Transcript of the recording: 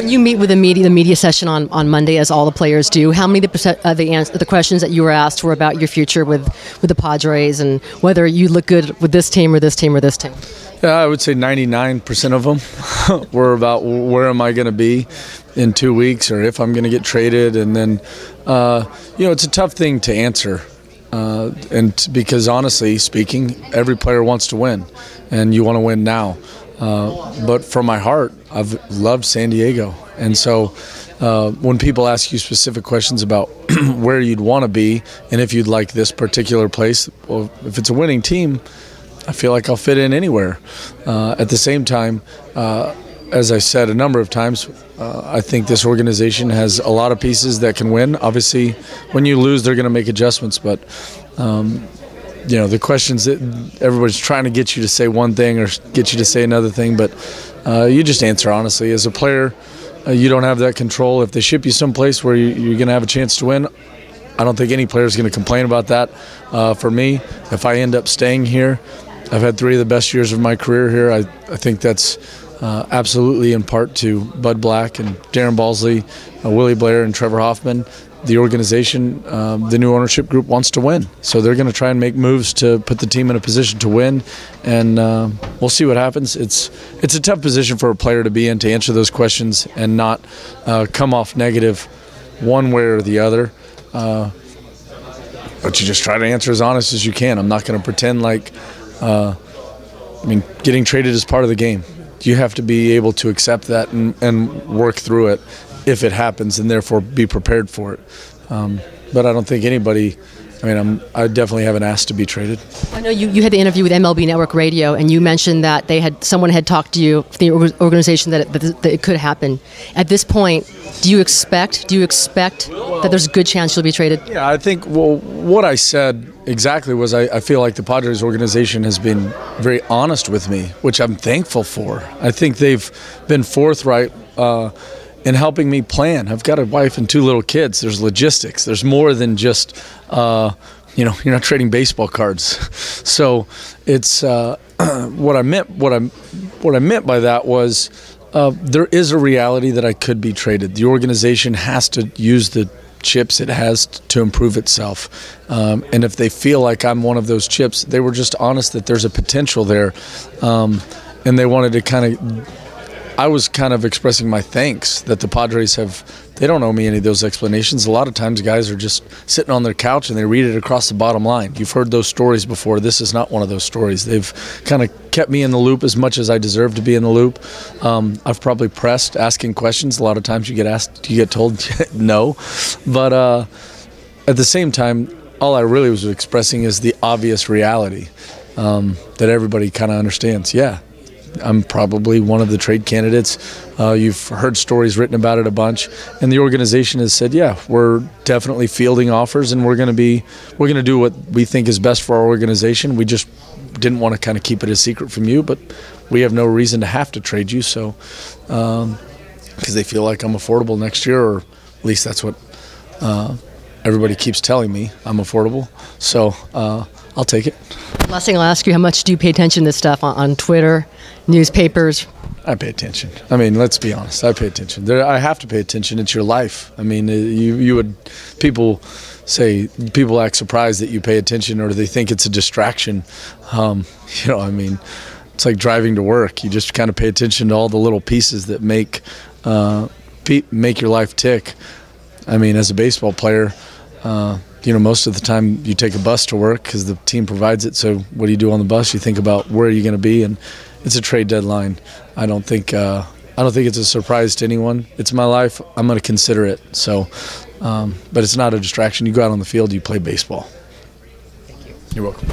When you meet with the media session on Monday, as all the players do, how many of the questions that you were asked were about your future with the Padres and whether you look good with this team or this team or this team? Yeah, I would say 99% of them were about where am I going to be in 2 weeks or if I'm going to get traded. And then, it's a tough thing to answer. And because honestly speaking, every player wants to win and you want to win now. But from my heart, I've loved San Diego. And so when people ask you specific questions about where you'd want to be and if you'd like this particular place, well, if it's a winning team, I feel like I'll fit in anywhere. At the same time, as I said a number of times, I think this organization has a lot of pieces that can win. Obviously, when you lose, they're going to make adjustments. But, the questions that everybody's trying to get you to say one thing or get you to say another thing. But you just answer honestly. As a player, you don't have that control. If they ship you someplace where you're going to have a chance to win, I don't think any player is going to complain about that. For me, if I end up staying here, I've had 3 of the best years of my career here. I think that's absolutely in part to Bud Black and Darren Balsley, Willie Blair and Trevor Hoffman. The organization, the new ownership group wants to win. So they're going to try and make moves to put the team in a position to win. And we'll see what happens. It's a tough position for a player to be in, to answer those questions and not come off negative one way or the other. But you just try to answer as honest as you can. I'm not going to pretend like, getting traded is part of the game. You have to be able to accept that and work through it if it happens, and therefore be prepared for it. But I don't think anybody, I definitely haven't asked to be traded. I know you had the interview with MLB Network Radio, and you mentioned that someone had talked to you, the organization, that it could happen. At this point, do you expect that there's a good chance you'll be traded? Yeah, I think, what I said exactly was I feel like the Padres organization has been very honest with me, which I'm thankful for. I think they've been forthright in helping me plan. I've got a wife and 2 little kids. There's logistics. There's more than just, you're not trading baseball cards. So it's what I meant by that was there is a reality that I could be traded. The organization has to use the chips it has to improve itself. And if they feel like I'm one of those chips, they were just honest that there's a potential there. And they wanted to I was kind of expressing my thanks that the Padres they don't owe me any of those explanations. A lot of times guys are just sitting on their couch and they read it across the bottom line. You've heard those stories before. This is not one of those stories. They've kind of kept me in the loop as much as I deserve to be in the loop. I've probably pressed asking questions. A lot of times you get told no. But at the same time, all I really was expressing is the obvious reality that everybody kind of understands. Yeah, I'm probably one of the trade candidates. You've heard stories written about it a bunch, and the organization has said, yeah, we're definitely fielding offers, and we're going to do what we think is best for our organization. We just didn't want to kind of keep it a secret from you, but we have no reason to have to trade you. So, because they feel like I'm affordable next year, or at least that's what everybody keeps telling me. I'm affordable, so I'll take it. Last thing I'll ask you: how much do you pay attention to this stuff on Twitter, newspapers? I pay attention. Let's be honest. I pay attention. I have to pay attention. It's your life. People act surprised that you pay attention, or they think it's a distraction. It's like driving to work. You just kind of pay attention to all the little pieces that make your life tick. As a baseball player, most of the time you take a bus to work because the team provides it. So what do you do on the bus? You think about where are you going to be, and it's a trade deadline. I don't think it's a surprise to anyone. It's my life. I'm going to consider it. So, but it's not a distraction. You go out on the field, you play baseball. Thank you. You're welcome.